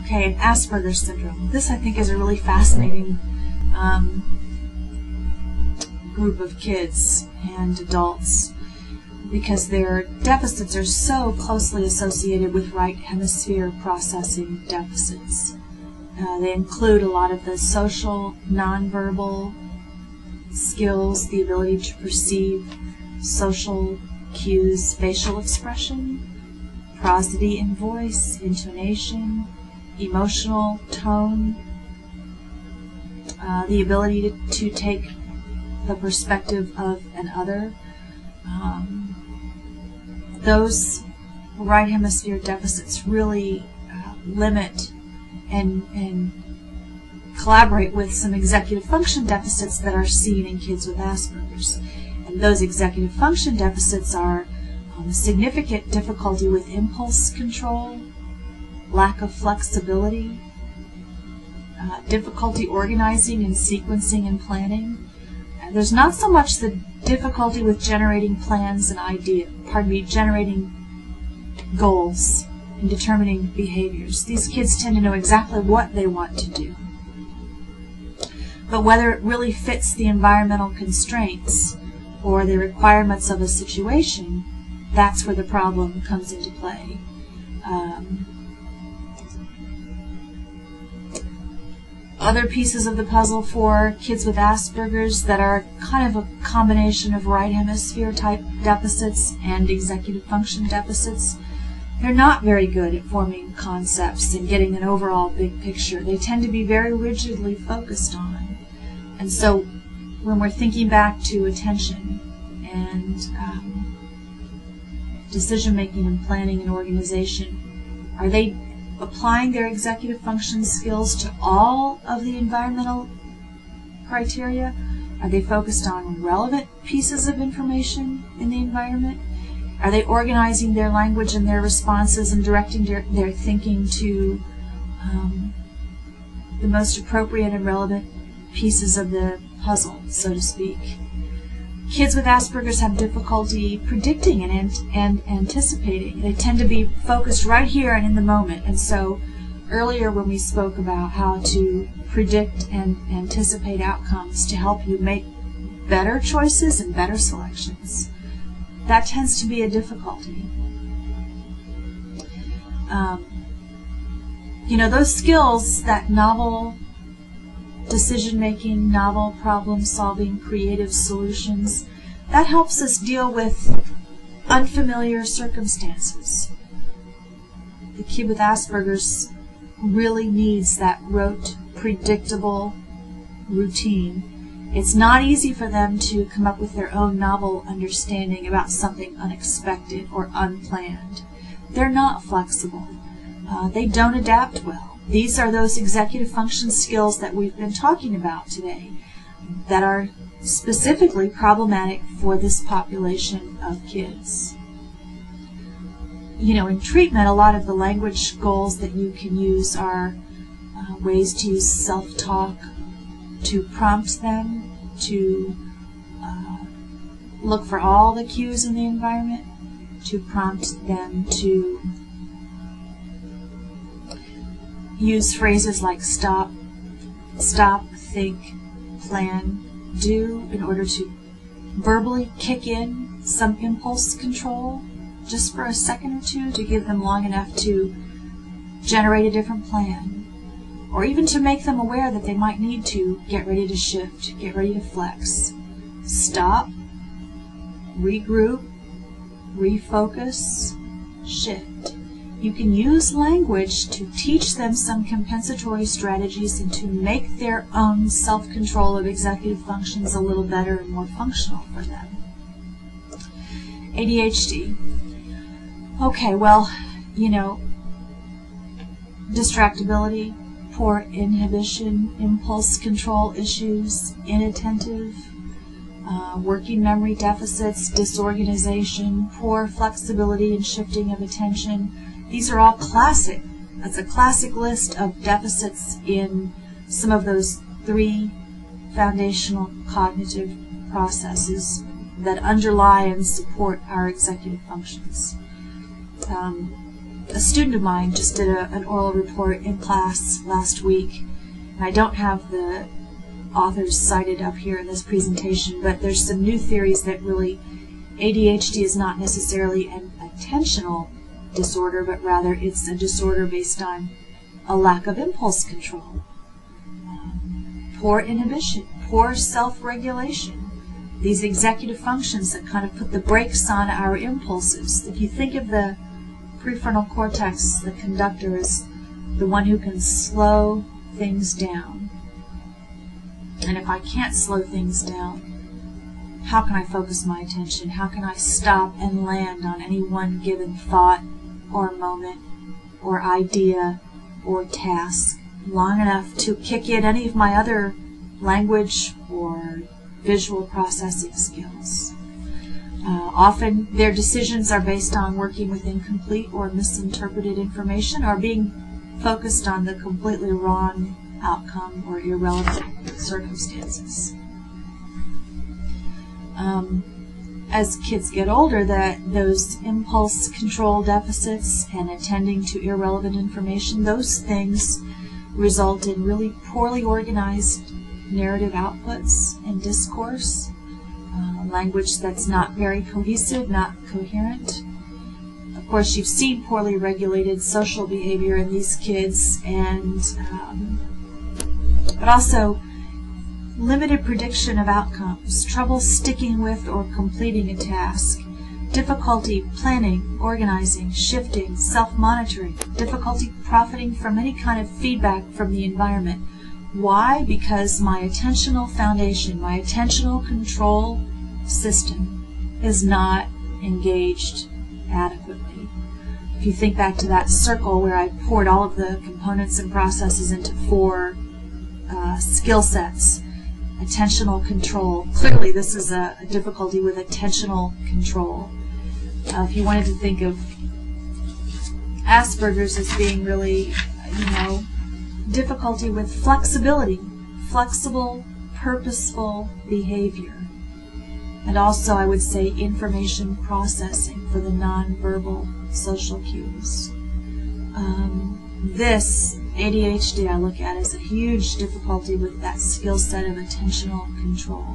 Okay, Aspergers Syndrome. This, I think, is a really fascinating group of kids and adults because their deficits are so closely associated with right hemisphere processing deficits. They include a lot of the social, nonverbal skills, the ability to perceive social cues, facial expression, prosody in voice, intonation, emotional tone, the ability to take the perspective of an other. Those right hemisphere deficits really limit and collaborate with some executive function deficits that are seen in kids with Asperger's. And those executive function deficits are significant difficulty with impulse control, lack of flexibility, difficulty organizing and sequencing and planning. There's not so much the difficulty with generating plans and generating goals and determining behaviors. These kids tend to know exactly what they want to do. But whether it really fits the environmental constraints or the requirements of a situation, that's where the problem comes into play. Other pieces of the puzzle for kids with Asperger's that are kind of a combination of right hemisphere type deficits and executive function deficits, they're not very good at forming concepts and getting an overall big picture. They tend to be very rigidly focused on. And so when we're thinking back to attention and decision making and planning and organization, are they applying their executive function skills to all of the environmental criteria? Are they focused on relevant pieces of information in the environment? Are they organizing their language and their responses and directing their thinking to the most appropriate and relevant pieces of the puzzle, so to speak? Kids with Asperger's have difficulty predicting and anticipating. They tend to be focused right here and in the moment. And so earlier when we spoke about how to predict and anticipate outcomes to help you make better choices and better selections, that tends to be a difficulty. Those skills, that novel decision-making, novel problem-solving, creative solutions, that helps us deal with unfamiliar circumstances. The kid with Asperger's really needs that rote, predictable routine. It's not easy for them to come up with their own novel understanding about something unexpected or unplanned. They're not flexible. They don't adapt well. These are those executive function skills that we've been talking about today that are specifically problematic for this population of kids. In treatment, a lot of the language goals that you can use are ways to use self-talk, to prompt them to look for all the cues in the environment, to prompt them to use phrases like stop, think, plan, do, in order to verbally kick in some impulse control just for a second or two, to give them long enough to generate a different plan, or even to make them aware that they might need to get ready to shift, get ready to flex. Stop, regroup, refocus, shift. You can use language to teach them some compensatory strategies and to make their own self-control of executive functions a little better and more functional for them. ADHD. Okay, well, distractibility, poor inhibition, impulse control issues, inattentive, working memory deficits, disorganization, poor flexibility and shifting of attention. These are all classic. That's a classic list of deficits in some of those 3 foundational cognitive processes that underlie and support our executive functions. A student of mine just did an oral report in class last week, and I don't have the authors cited up here in this presentation, but there's some new theories that really ADHD is not necessarily an attentional disorder, but rather it's a disorder based on a lack of impulse control, poor inhibition, poor self-regulation, these executive functions that kind of put the brakes on our impulses. If you think of the prefrontal cortex, the conductor, is the one who can slow things down. And if I can't slow things down, how can I focus my attention? How can I stop and land on any one given thought or moment or idea or task long enough to kick in any of my other language or visual processing skills? Often their decisions are based on working with incomplete or misinterpreted information, or being focused on the completely wrong outcome or irrelevant circumstances. As kids get older, those impulse control deficits and attending to irrelevant information, those things result in really poorly organized narrative outputs and discourse, language that's not very cohesive, not coherent. Of course, you've seen poorly regulated social behavior in these kids, and but also limited prediction of outcomes, trouble sticking with or completing a task, difficulty planning, organizing, shifting, self-monitoring, difficulty profiting from any kind of feedback from the environment. Why? Because my attentional foundation, my attentional control system is not engaged adequately. If you think back to that circle where I poured all of the components and processes into 4 skill sets, attentional control. Clearly this is a difficulty with attentional control. If you wanted to think of Asperger's as being really, difficulty with flexibility, flexible, purposeful behavior. And also I would say information processing for the nonverbal social cues. This ADHD I look at as a huge difficulty with that skill set of attentional control.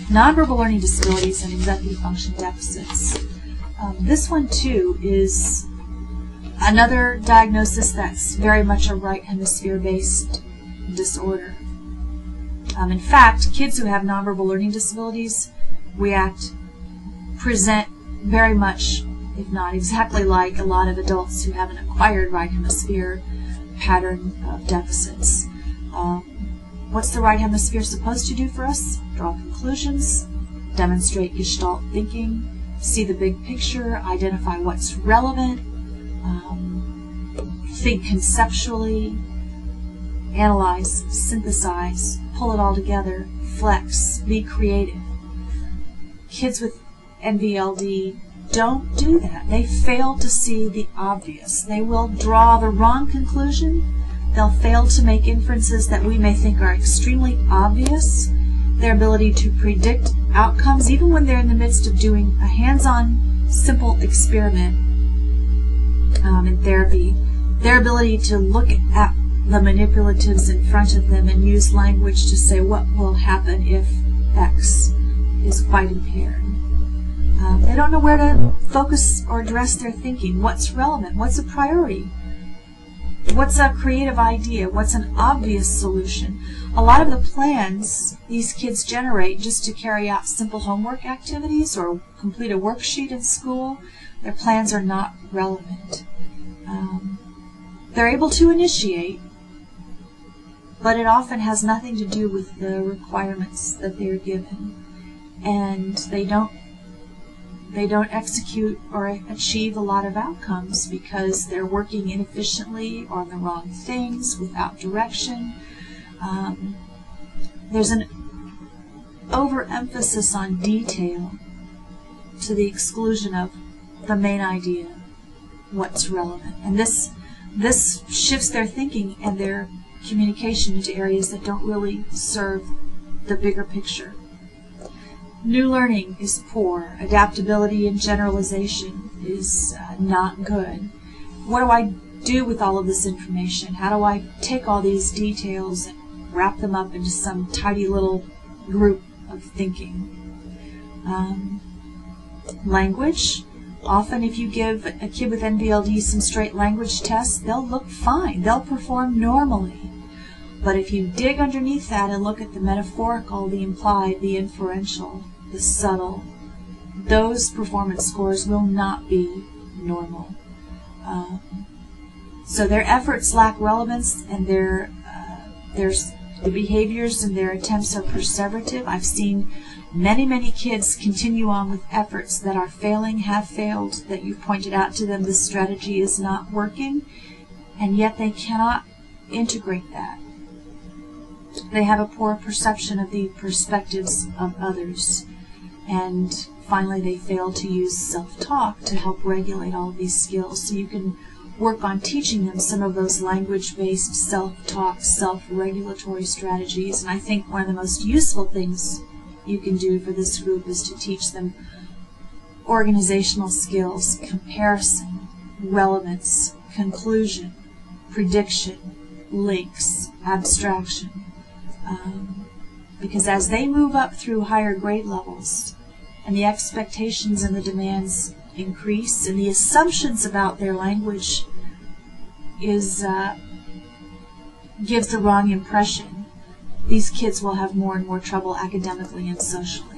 Nonverbal learning disabilities and executive function deficits. This one too is another diagnosis that's very much a right hemisphere based disorder. In fact, kids who have nonverbal learning disabilities present very much, if not exactly like, a lot of adults who have an acquired right hemisphere pattern of deficits. What's the right hemisphere supposed to do for us? Draw conclusions, demonstrate Gestalt thinking, see the big picture, identify what's relevant, think conceptually, analyze, synthesize, pull it all together, flex, be creative. Kids with NVLD don't do that. They fail to see the obvious. They will draw the wrong conclusion. They'll fail to make inferences that we may think are extremely obvious. Their ability to predict outcomes, even when they're in the midst of doing a hands-on, simple experiment in therapy, their ability to look at the manipulatives in front of them and use language to say what will happen if X is quite impaired. They don't know where to focus or address their thinking. What's relevant? What's a priority? What's a creative idea? What's an obvious solution? A lot of the plans these kids generate just to carry out simple homework activities or complete a worksheet in school, their plans are not relevant. They're able to initiate, but it often has nothing to do with the requirements that they're given. And they don't execute or achieve a lot of outcomes because they're working inefficiently or on the wrong things without direction. There's an overemphasis on detail to the exclusion of the main idea, what's relevant. And this shifts their thinking and their communication into areas that don't really serve the bigger picture. New learning is poor. Adaptability and generalization is not good. What do I do with all of this information? How do I take all these details and wrap them up into some tidy little group of thinking? Language. Often if you give a kid with NBLD some straight language tests, they'll look fine. They'll perform normally. But if you dig underneath that and look at the metaphorical, the implied, the inferential, the subtle, those performance scores will not be normal. So their efforts lack relevance, and the behaviors and their attempts are perseverative. I've seen many kids continue on with efforts that are failing, have failed, that you've pointed out to them this strategy is not working, and yet they cannot integrate that. They have a poor perception of the perspectives of others, and finally they fail to use self-talk to help regulate all of these skills. So you can work on teaching them some of those language-based self-talk, self-regulatory strategies, and I think one of the most useful things you can do for this group is to teach them organizational skills, comparison, relevance, conclusion, prediction, links, abstraction. Because as they move up through higher grade levels and the expectations and the demands increase and the assumptions about their language gives the wrong impression, these kids will have more and more trouble academically and socially.